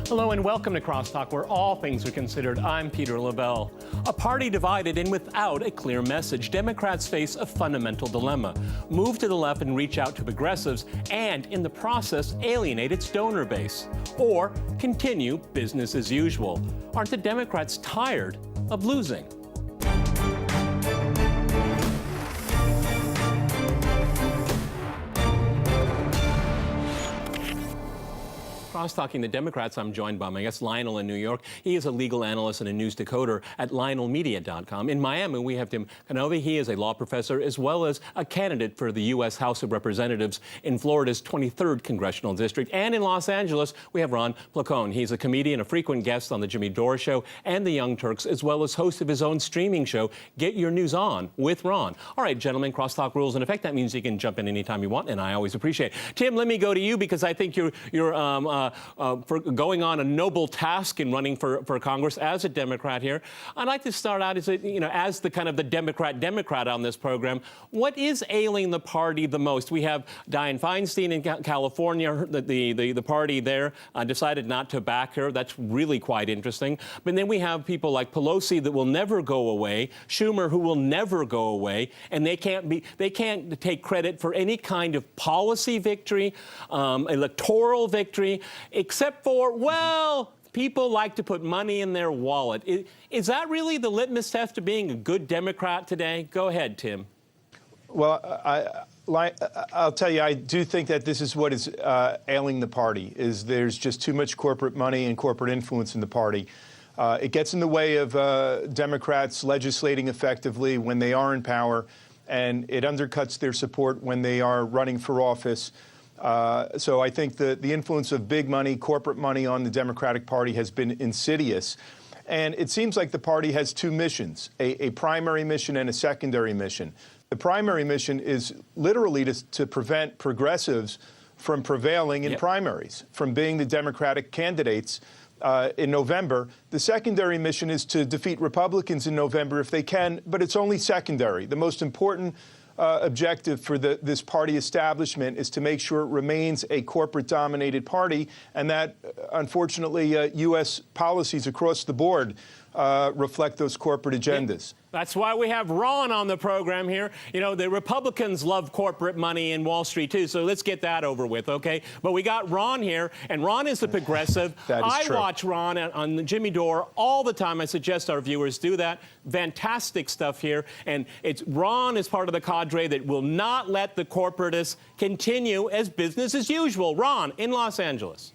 Hello and welcome to CrossTalk, where all things are considered. I'm Peter LaBelle. A party divided and without a clear message, Democrats face a fundamental dilemma. Move to the left and reach out to progressives and, in the process, alienate its donor base. Or continue business as usual. Aren't the Democrats tired of losing? Cross-talking the Democrats, I'm joined by my guest Lionel in New York. He is a legal analyst and a news decoder at LionelMedia.com. In Miami, we have Tim Canova. He is a law professor as well as a candidate for the U.S. House of Representatives in Florida's 23rd Congressional District. And in Los Angeles, we have Ron Placone. He's a comedian, a frequent guest on The Jimmy Dore Show and The Young Turks, as well as host of his own streaming show, Get Your News On with Ron. All right, gentlemen, crosstalk rules in effect. That means you can jump in anytime you want, and I always appreciate it. Tim, let me go to you because I think you're for going on a noble task in running for Congress as a Democrat here. I'd like to start out as as the kind of the Democrat on this program. What is ailing the party the most? We have Dianne Feinstein in California. The party there decided not to back her. That's really quite interesting. But then we have people like Pelosi that will never go away, Schumer who will never go away, and they can't take credit for any kind of policy victory, electoral victory, except for, well, people like to put money in their wallet. Is that really the litmus test of being a good Democrat today? Go ahead, Tim. Well, I'll tell you, I do think that this is what is ailing the party, is there's just too much corporate money and corporate influence in the party. It gets in the way of Democrats legislating effectively when they are in power, and it undercuts their support when they are running for office. So I think the influence of big money, corporate money on the Democratic Party has been insidious. And it seems like the party has two missions, a primary mission and a secondary mission. The primary mission is literally to prevent progressives from prevailing in primaries, from being the Democratic candidates in November. The secondary mission is to defeat Republicans in November if they can, but it's only secondary. The most important objective for this party establishment is to make sure it remains a corporate-dominated party, and that, unfortunately, U.S. policies across the board reflect those corporate agendas. That's why we have Ron on the program here. You know, the Republicans love corporate money in Wall Street, too, so let's get that over with, okay? But we got Ron here, and Ron is the progressive. That is true. I watch Ron on the Jimmy Dore all the time. I suggest our viewers do that. Fantastic stuff here. And Ron is part of the cadre that will not let the corporatists continue as business as usual. Ron, in Los Angeles.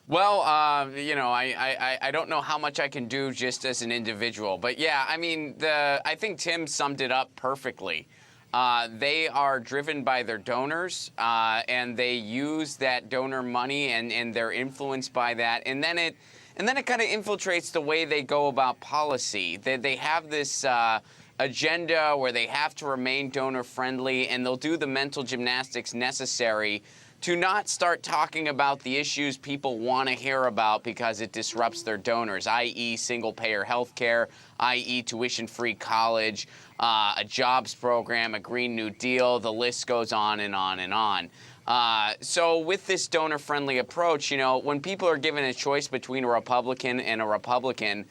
Well, I don't know how much I can do just as an individual. But, yeah, I mean, I think Tim summed it up perfectly. They are driven by their donors, and they use that donor money, and they're influenced by that. And then it kind of infiltrates the way they go about policy. They have this agenda where they have to remain donor-friendly, and they'll do the mental gymnastics necessary to not start talking about the issues people want to hear about because it disrupts their donors, i.e. single-payer health care, i.e. tuition-free college, a jobs program, a Green New Deal. The list goes on and on and on. So with this donor-friendly approach, when people are given a choice between a Republican and a Republican,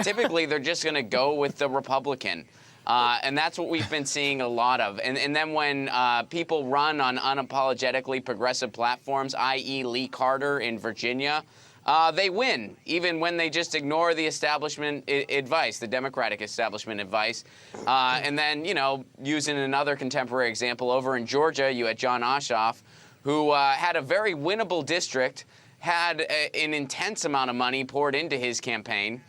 typically they're just going to go with the Republican. And that's what we've been seeing a lot of. And then when people run on unapologetically progressive platforms, i.e. Lee Carter in Virginia, they win, even when they just ignore the establishment advice, the Democratic establishment advice. And then, using another contemporary example, over in Georgia, you had John Ossoff, who had a very winnable district, had an intense amount of money poured into his campaign,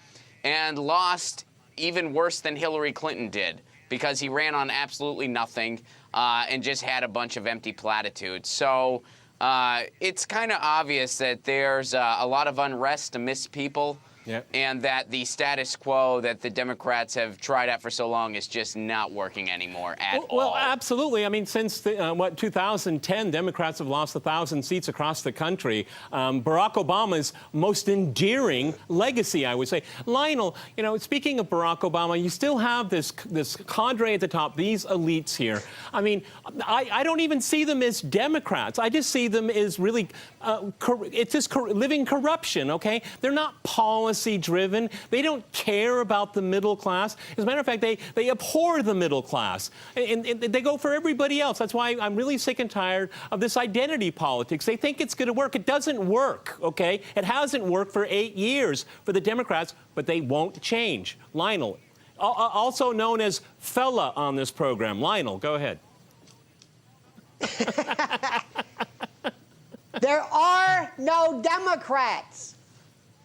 and lost even worse than Hillary Clinton did, because he ran on absolutely nothing and just had a bunch of empty platitudes. So it's kind of obvious that there's a lot of unrest amidst people Yep. and that the status quo that the Democrats have tried out for so long is just not working anymore at all. Well, absolutely. I mean, since 2010, Democrats have lost 1,000 seats across the country. Barack Obama's most endearing legacy, I would say. Lionel, you know, speaking of Barack Obama, you still have this cadre at the top, these elites here. I mean, I don't even see them as Democrats. I just see them as really, it's just living corruption, okay? They're not policy-driven. They don't care about the middle class. As a matter of fact, they abhor the middle class. And they go for everybody else. That's why I'm really sick and tired of this identity politics. They think it's going to work. It doesn't work, okay? It hasn't worked for 8 years for the Democrats, but they won't change. Lionel, also known as Fella on this program. Lionel, go ahead. There are no Democrats.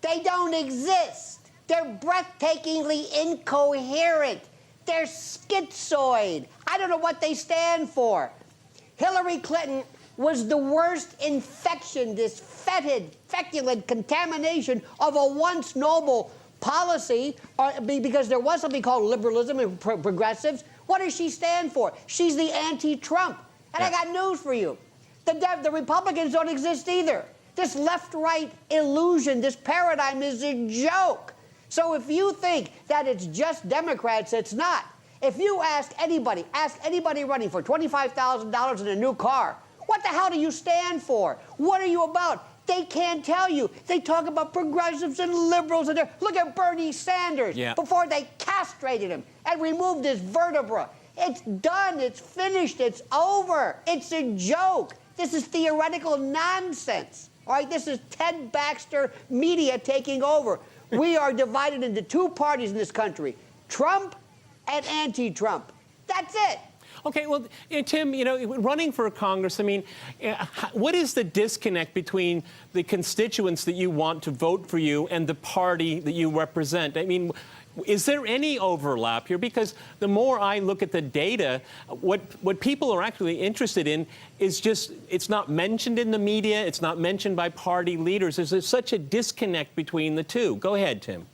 They don't exist. They're breathtakingly incoherent. They're schizoid. I don't know what they stand for. Hillary Clinton was the worst infection, this fetid, feculent contamination of a once noble policy, because there was something called liberalism and progressives. What does she stand for? She's the anti-Trump. And I got news for you. The Republicans don't exist either. This left-right illusion, this paradigm is a joke. So if you think that it's just Democrats, it's not. If you ask anybody running for $25,000 in a new car, what the hell do you stand for? What are you about? They can't tell you. They talk about progressives and liberals. And look at Bernie Sanders before they castrated him and removed his vertebra. It's done. It's finished. It's over. It's a joke. This is theoretical nonsense. All right, this is Ted Baxter media taking over. We are divided into two parties in this country, Trump and anti-Trump. That's it. Okay, well, Tim, you know, running for Congress, I mean, what is the disconnect between the constituents that you want to vote for you and the party that you represent? I mean, is there any overlap here? Because the more I look at the data, what people are actually interested in is just, it's not mentioned in the media, it's not mentioned by party leaders. There's such a disconnect between the two. Go ahead, Tim.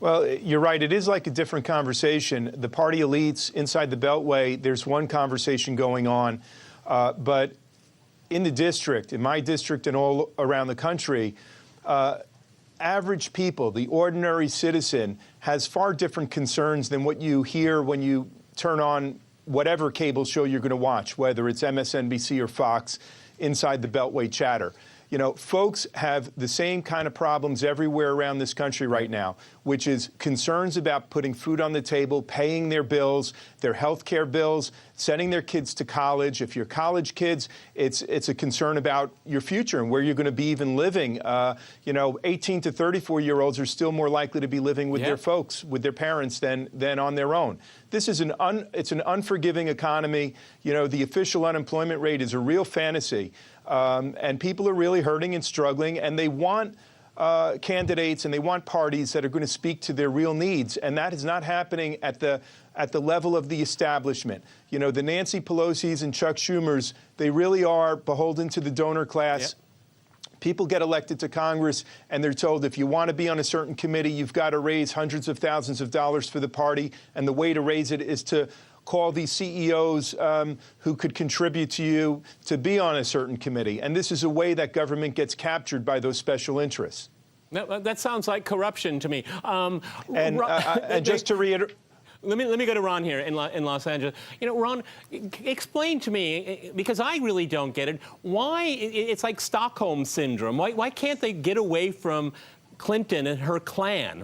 Well, you're right. It is like a different conversation. The party elites inside the Beltway, there's one conversation going on. But in the district, in my district and all around the country, average people, the ordinary citizen, has far different concerns than what you hear when you turn on whatever cable show you're going to watch, whether it's MSNBC or Fox, inside the Beltway chatter. You know, folks have the same kind of problems everywhere around this country right now, which is concerns about putting food on the table, paying their bills, their health care bills, sending their kids to college. If you're college kids, it's a concern about your future and where you're going to be even living. You know, 18 to 34-year-olds are still more likely to be living with their folks, with their parents, than on their own. This is it's an unforgiving economy. You know, the official unemployment rate is a real fantasy. And people are really hurting and struggling, and they want candidates and they want parties that are going to speak to their real needs. And that is not happening at the level of the establishment. You know, the Nancy Pelosi's and Chuck Schumer's, they really are beholden to the donor class. People get elected to Congress, and they're told if you want to be on a certain committee, you've got to raise hundreds of thousands of dollars for the party. And the way to raise it is to call these CEOs who could contribute to you to be on a certain committee. And this is a way that government gets captured by those special interests. That sounds like corruption to me. And just to reiterate, let me go to Ron here in Los Angeles. You know, Ron, explain to me, because I really don't get it, why it's like Stockholm syndrome. Why can't they get away from Clinton and her clan,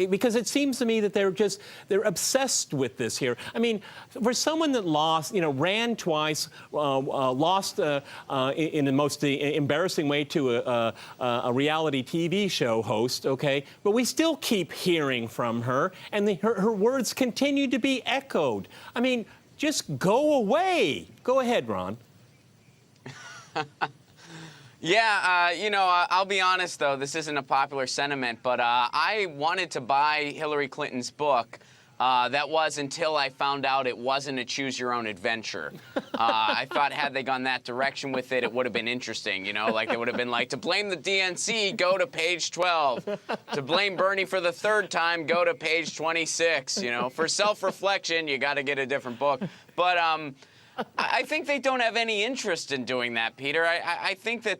because it seems to me that they're obsessed with this here. I mean, for someone that lost, you know, ran twice, lost in the most embarrassing way to a reality TV show host, okay, but we still keep hearing from her, and her words continue to be echoed. I mean, just go away. Go ahead, Ron. Yeah, you know, I'll be honest, though, this isn't a popular sentiment, but I wanted to buy Hillary Clinton's book That was until I found out it wasn't a choose-your-own-adventure. I thought had they gone that direction with it, it would have been interesting, you know? Like, it would have been like, to blame the DNC, go to page 12. To blame Bernie for the third time, go to page 26, you know? For self-reflection, you got to get a different book. But I think they don't have any interest in doing that, Peter. I think that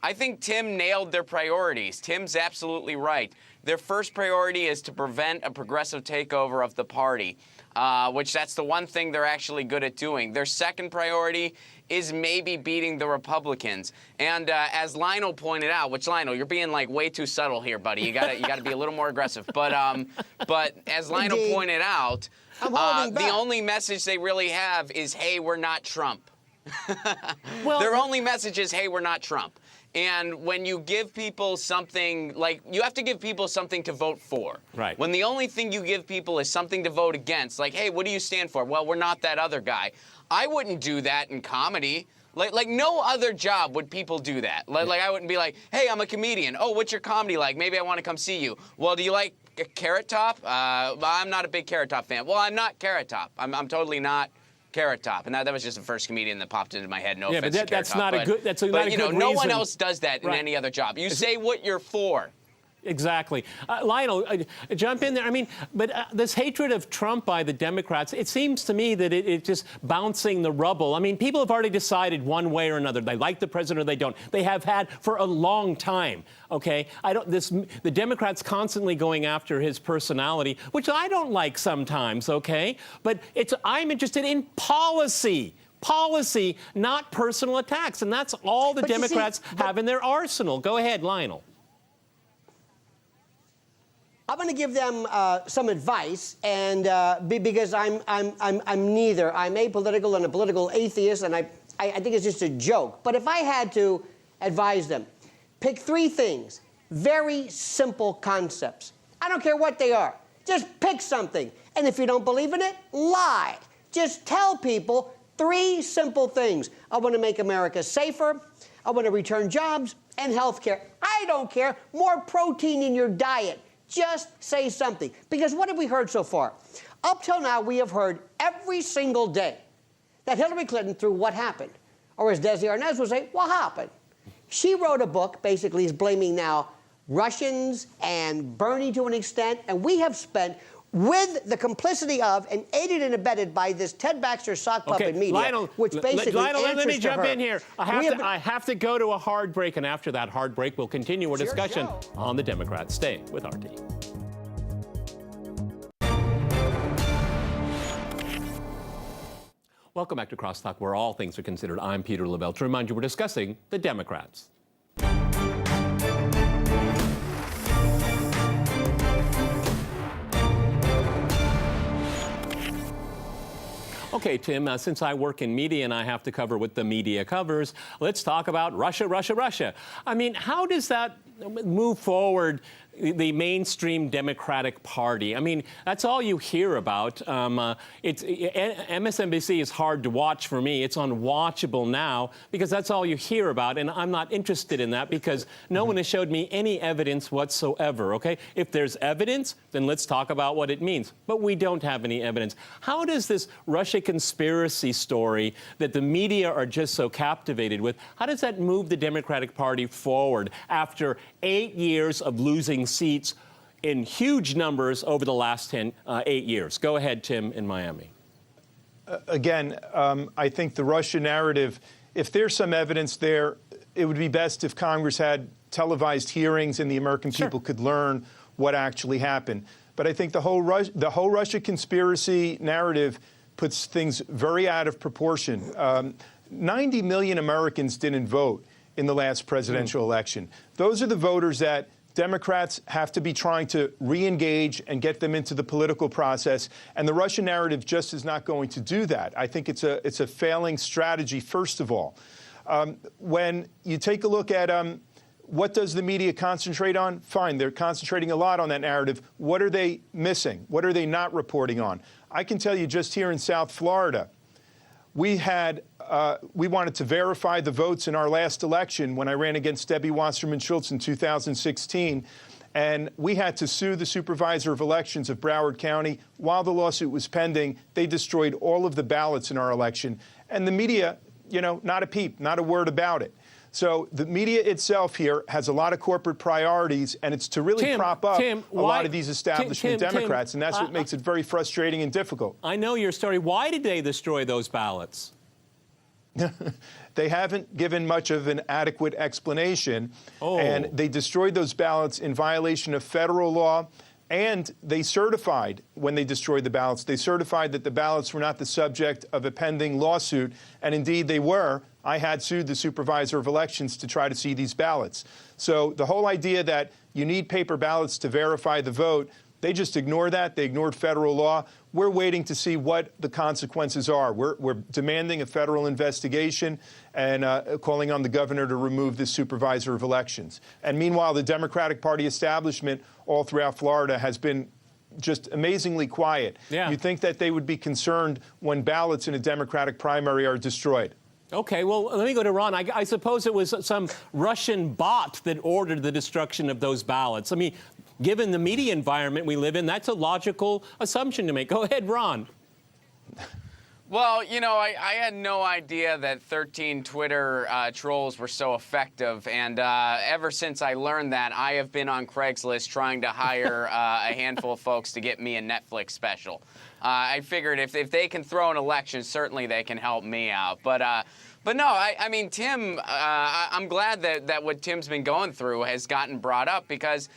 I think Tim nailed their priorities. Tim's absolutely right. Their first priority is to prevent a progressive takeover of the party, which that's the one thing they're actually good at doing. Their second priority is maybe beating the Republicans. And as Lionel pointed out, which Lionel, you're being like way too subtle here, buddy. You gotta be a little more aggressive. But as Lionel pointed out, the only message they really have is, hey, we're not Trump. Well, their only message is, hey, we're not Trump. And when you give people something, like, you have to give people something to vote for. Right. When the only thing you give people is something to vote against, like, hey, what do you stand for? Well, we're not that other guy. I wouldn't do that in comedy. Like no other job would people do that. Like I wouldn't be like, hey, I'm a comedian. Oh, what's your comedy like? Maybe I want to come see you. Well, do you like Carrot Top? I'm not a big Carrot Top fan. Well, I'm not Carrot Top. I'm totally not Carrot Top, and that was just the first comedian that popped into my head. No offense to Carrot Top, that's not a good reason. No one else does that in any other job. You say what you're for. Exactly. Lionel, jump in there. I mean, but this hatred of Trump by the Democrats, it seems to me that it's just bouncing the rubble. I mean, people have already decided one way or another. They like the president or they don't. They have had for a long time. OK, the Democrats constantly going after his personality, which I don't like sometimes. OK, but I'm interested in policy. Policy, not personal attacks. And that's all the Democrats have in their arsenal. Go ahead, Lionel. I'm going to give them some advice, and because I'm neither. I'm apolitical and a political atheist, and I think it's just a joke. But if I had to advise them, pick 3 things, very simple concepts. I don't care what they are. Just pick something. And if you don't believe in it, lie. Just tell people 3 simple things. I want to make America safer. I want to return jobs and health care. I don't care. More protein in your diet. Just say something. Because what have we heard so far? Up till now, we have heard every single day that Hillary Clinton threw what happened. Or as Desi Arnaz would say, what happened? She wrote a book, basically is blaming now Russians and Bernie to an extent. And we have spent, with the complicity of and aided and abetted by this Ted Baxter sock puppet media, Lionel, which basically Lionel, answers let me jump to her. in here. I have to go to a hard break, and after that hard break, we'll continue our discussion on the Democrats. Stay with RT. Welcome back to CrossTalk, where all things are considered. I'm Peter Lavelle. To remind you, we're discussing the Democrats. Okay, Tim, since I work in media and I have to cover what the media covers, let's talk about Russia, Russia, Russia. I mean, how does that move forward the mainstream Democratic Party? I mean, that's all you hear about. MSNBC is hard to watch for me. It's unwatchable now because that's all you hear about, and I'm not interested in that because no one has showed me any evidence whatsoever, okay? If there's evidence, then let's talk about what it means. But we don't have any evidence. How does this Russia conspiracy story that the media are just so captivated with, how does that move the Democratic Party forward after 8 years of losing seats in huge numbers over the last 8 years? Go ahead, Tim, in Miami. Again, I think the Russia narrative, if there's some evidence there, it would be best if Congress had televised hearings and the American people could learn what actually happened. But I think the whole Russia conspiracy narrative puts things very out of proportion. 90 million Americans didn't vote in the last presidential election. Those are the voters that Democrats have to be trying to re-engage and get them into the political process. And the Russia narrative just is not going to do that. I think it's a failing strategy, first of all. When you take a look at what does the media concentrate on? Fine, they're concentrating a lot on that narrative. What are they missing? What are they not reporting on? I can tell you just here in South Florida, we wanted to verify the votes in our last election when I ran against Debbie Wasserman Schultz in 2016. And we had to sue the supervisor of elections of Broward County. While the lawsuit was pending, they destroyed all of the ballots in our election. And the media, not a peep, not a word about it. So the media itself here has a lot of corporate priorities, and it's to really prop up a lot of these establishment Democrats, and that's what makes it very frustrating and difficult. I know your story. Why did they destroy those ballots? They haven't given much of an adequate explanation, and they destroyed those ballots in violation of federal law. And they certified, when they destroyed the ballots, they certified that the ballots were not the subject of a pending lawsuit. And indeed, they were. I had sued the supervisor of elections to try to see these ballots. So the whole idea that you need paper ballots to verify the vote, they just ignore that. They ignored federal law. We're waiting to see what the consequences are. We're demanding a federal investigation and calling on the governor to remove the supervisor of elections. And meanwhile, the Democratic Party establishment all throughout Florida has been just amazingly quiet. Yeah. You'd think that they would be concerned when ballots in a Democratic primary are destroyed. Okay, well, let me go to Ron. I suppose it was some Russian bot that ordered the destruction of those ballots. I mean, given the media environment we live in, that's a logical assumption to make. Go ahead, Ron. Well, I had no idea that 13 Twitter trolls were so effective. And ever since I learned that, I have been on Craigslist trying to hire a handful of folks to get me a Netflix special. I figured if they can throw an election, certainly they can help me out. But no, I mean, Tim, I'm glad that what Tim's been going through has gotten brought up because,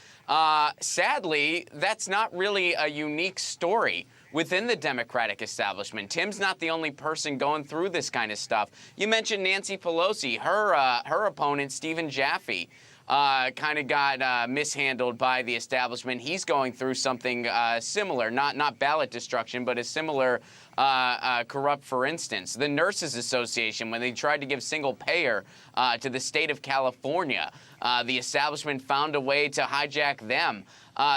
sadly, that's not really a unique story within the Democratic establishment. Tim's not the only person going through this kind of stuff. You mentioned Nancy Pelosi. Her opponent, Stephen Jaffe, kind of got mishandled by the establishment. He's going through something similar, not ballot destruction, but a similar corrupt, for instance. The Nurses Association, when they tried to give single payer to the state of California, the establishment found a way to hijack them.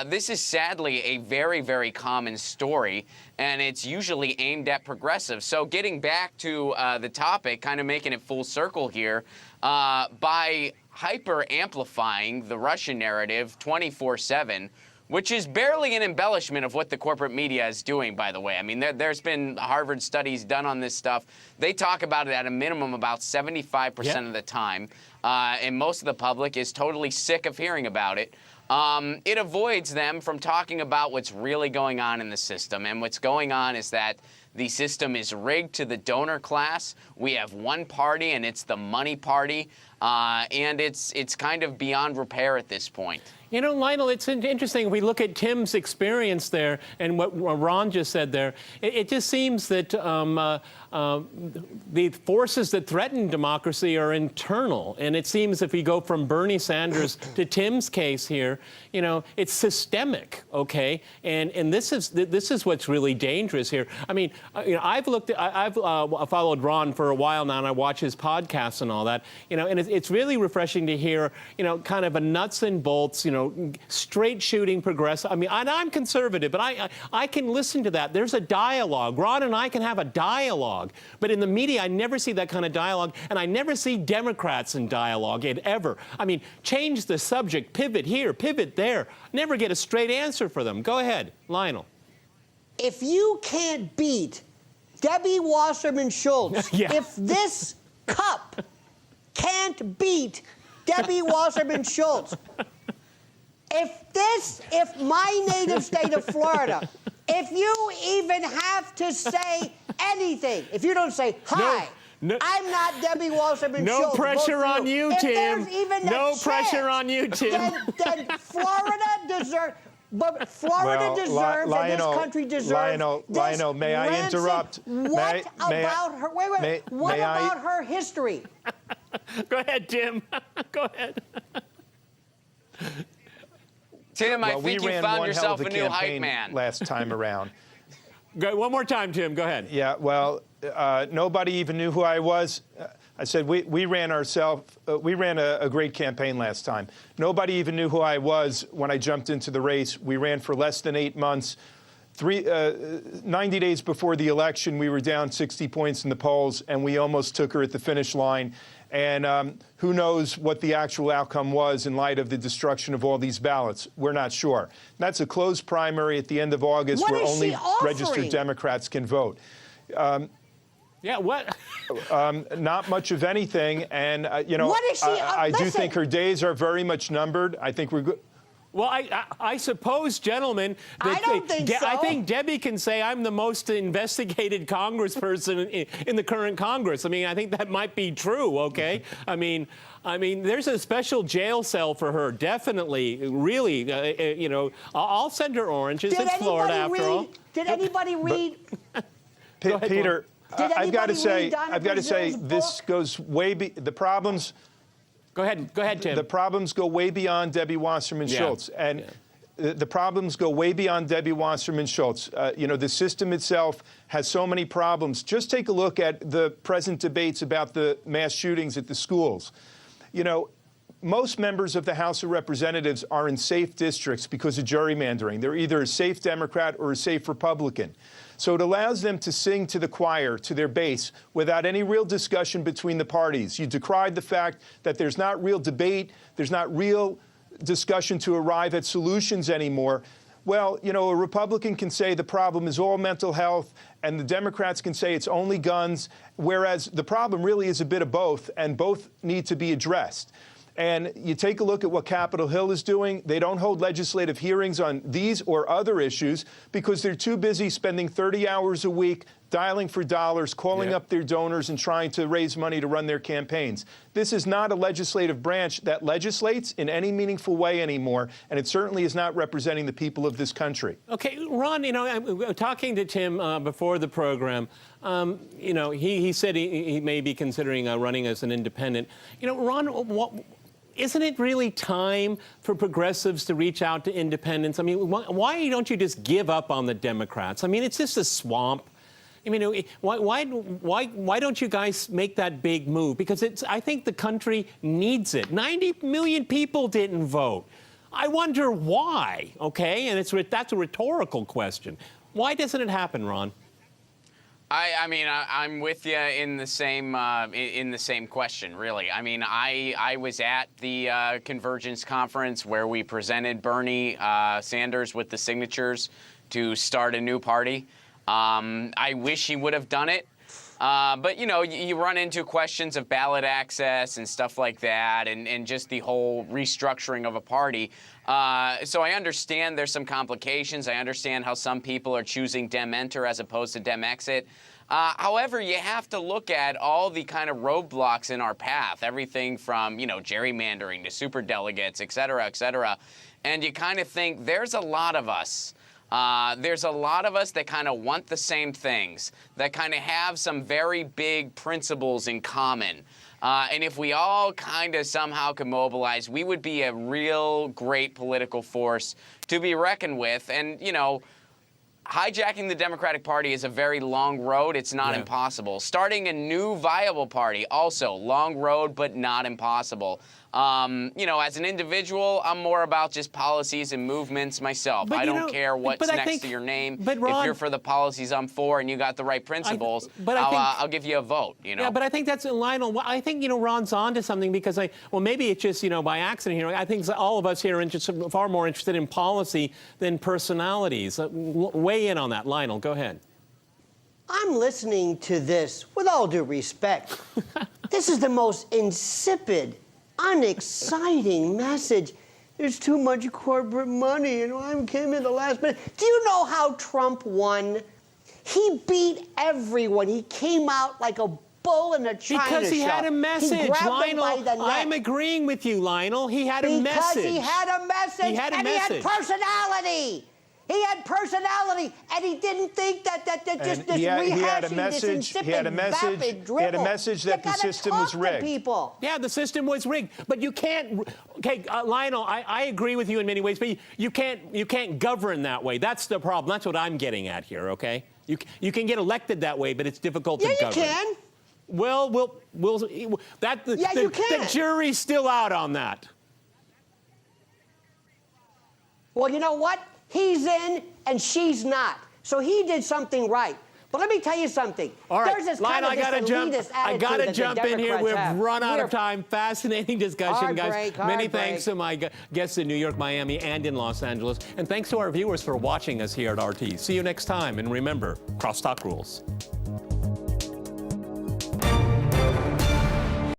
This is sadly a very, very common story, and it's usually aimed at progressives. So getting back to the topic, kind of making it full circle here, by hyper-amplifying the Russian narrative 24/7, which is barely an embellishment of what the corporate media is doing, by the way. I mean, there's been Harvard studies done on this stuff. They talk about it at a minimum about 75% of the time, and most of the public is totally sick of hearing about it. It avoids them from talking about what's really going on in the system. And what's going on is that the system is rigged to the donor class. We have one party, and it's the money party. And it's kind of beyond repair at this point. You know, Lionel, it's interesting. If we look at Tim's experience there and what Ron just said there, it just seems that the forces that threaten democracy are internal. And it seems if we go from Bernie Sanders to Tim's case here, it's systemic, okay? And this is what's really dangerous here. I mean, I've followed Ron for a while now, and I watch his podcasts and all that, and it's really refreshing to hear, kind of a nuts and bolts, straight shooting progressive. I mean, I'm conservative, but I can listen to that. There's a dialogue. Ron and I can have a dialogue. But in the media, I never see that kind of dialogue, and I never see Democrats in dialogue ever. I mean, change the subject, pivot here, pivot there. Never get a straight answer for them. Go ahead, Lionel. If you can't beat Debbie Wasserman Schultz, Yeah. if this cup can't beat Debbie Wasserman Schultz, if my native state of Florida, if you even have to say anything, if you don't say, hi, I'm not Debbie Wasserman Schultz. No pressure on you, Tim. If there's even No pressure on you, Tim. Then Florida deserves... But Florida deserves, and this country deserves. Lionel, may I interrupt? What about her? Wait. What about her history? Go ahead, Tim. Go ahead. Tim, I think you found yourself a new hype campaign man. last time around. Go, one more time, Tim. Go ahead. Yeah, well, nobody even knew who I was. I said we ran a great campaign last time. Nobody even knew who I was when I jumped into the race. We ran for less than 8 months. 90 days before the election, we were down 60 points in the polls, and we almost took her at the finish line. And who knows what the actual outcome was in light of the destruction of all these ballots. We're not sure. That's a closed primary at the end of August What where is only she offering? registered Democrats can vote. Yeah, what? Not much of anything. And, you know, What is she, I do listen. think her days are very much numbered. I think we're good. Well, I suppose, gentlemen, that I don't think so. I think Debbie can say I'm the most investigated congressperson in the current Congress. I mean, I think that might be true, okay? I mean, there's a special jail cell for her, definitely, really. You know, I'll send her oranges. It's Florida, after all. Did anybody read? Go ahead, Peter, Did I've got to anybody say, read Donna I've got to say, Brazil's this book? goes way the problems. Go ahead, Tim. The problems go way beyond Debbie Wasserman Schultz, and the problems go way beyond Debbie Wasserman Schultz. You know, the system itself has so many problems. Just take a look at the present debates about the mass shootings at the schools. You know, most members of the House of Representatives are in safe districts because of gerrymandering. They're either a safe Democrat or a safe Republican. So it allows them to sing to the choir, to their base, without any real discussion between the parties. You decried the fact that there's not real debate, there's not real discussion to arrive at solutions anymore. Well, you know, a Republican can say the problem is all mental health, and the Democrats can say it's only guns, whereas the problem really is a bit of both, and both need to be addressed. And you take a look at what Capitol Hill is doing. They don't hold legislative hearings on these or other issues because they're too busy spending 30 hours a week dialing for dollars, calling up their donors, and trying to raise money to run their campaigns. This is not a legislative branch that legislates in any meaningful way anymore, and it certainly is not representing the people of this country. Okay, Ron, you know, I'm talking to Tim before the program. You know, he said he may be considering running as an independent. You know, Ron, isn't it really time for progressives to reach out to independents? I mean, why don't you just give up on the Democrats? I mean, it's just a swamp. I mean, why don't you guys make that big move? Because I think the country needs it. 90 million people didn't vote. I wonder why, okay? And that's a rhetorical question. Why doesn't it happen, Ron? I mean, I'm with you in the same question, really. I mean, I was at the Convergence Conference where we presented Bernie Sanders with the signatures to start a new party. I wish he would have done it. But, you know, you run into questions of ballot access and stuff like that and just the whole restructuring of a party. So I understand there's some complications. I understand how some people are choosing Dem Enter as opposed to Dem Exit. However, you have to look at all the kind of roadblocks in our path, everything from, you know, gerrymandering to superdelegates, et cetera, and you kind of think there's a lot of us. There's a lot of us that kind of want the same things, that kind of have some very big principles in common. And if we all kind of somehow could mobilize, we would be a real great political force to be reckoned with. And, you know, hijacking the Democratic Party is a very long road. It's not impossible. Starting a new viable party, also long road, but not impossible. You know, as an individual, I'm more about just policies and movements myself. I don't care what's next to your name. But Ron, if you're for the policies I'm for and you got the right principles, I'll give you a vote, you know? Yeah, but I think that's, Lionel, I think, you know, Ron's onto something because well, maybe it's just, you know, by accident here. I think all of us here are far more interested in policy than personalities. Weigh in on that. Lionel, go ahead. I'm listening to this with all due respect. This is the most insipid, unexciting message. There's too much corporate money, and I came in the last minute. Do you know how Trump won? He beat everyone. He came out like a bull in a china shop. Because he had a message, Lionel. I'm neck. agreeing with you, Lionel. He had a message. Because he had a message. He had a and message. He had personality. He had personality, and he didn't think that just this rehashing, this insipid, vapid dribble. He had a message that the system was rigged. People. Yeah, the system was rigged, but you can't. Okay, Lionel, I agree with you in many ways, but you can't govern that way. That's the problem. That's what I'm getting at here. Okay, you can get elected that way, but it's difficult to govern. Yeah, you can. Well, you can. The jury's still out on that. Well, you know what? He's in and she's not. So he did something right. But let me tell you something. All right, There's this Lionel, kind of I gotta elitist jump attitude in here. that the We've Democrats have. run out of We're- time. Fascinating discussion, Hard guys. break, Many hard thanks to my guests in New York, Miami, and in Los Angeles. And thanks to our viewers for watching us here at RT. See you next time. And remember, crosstalk rules.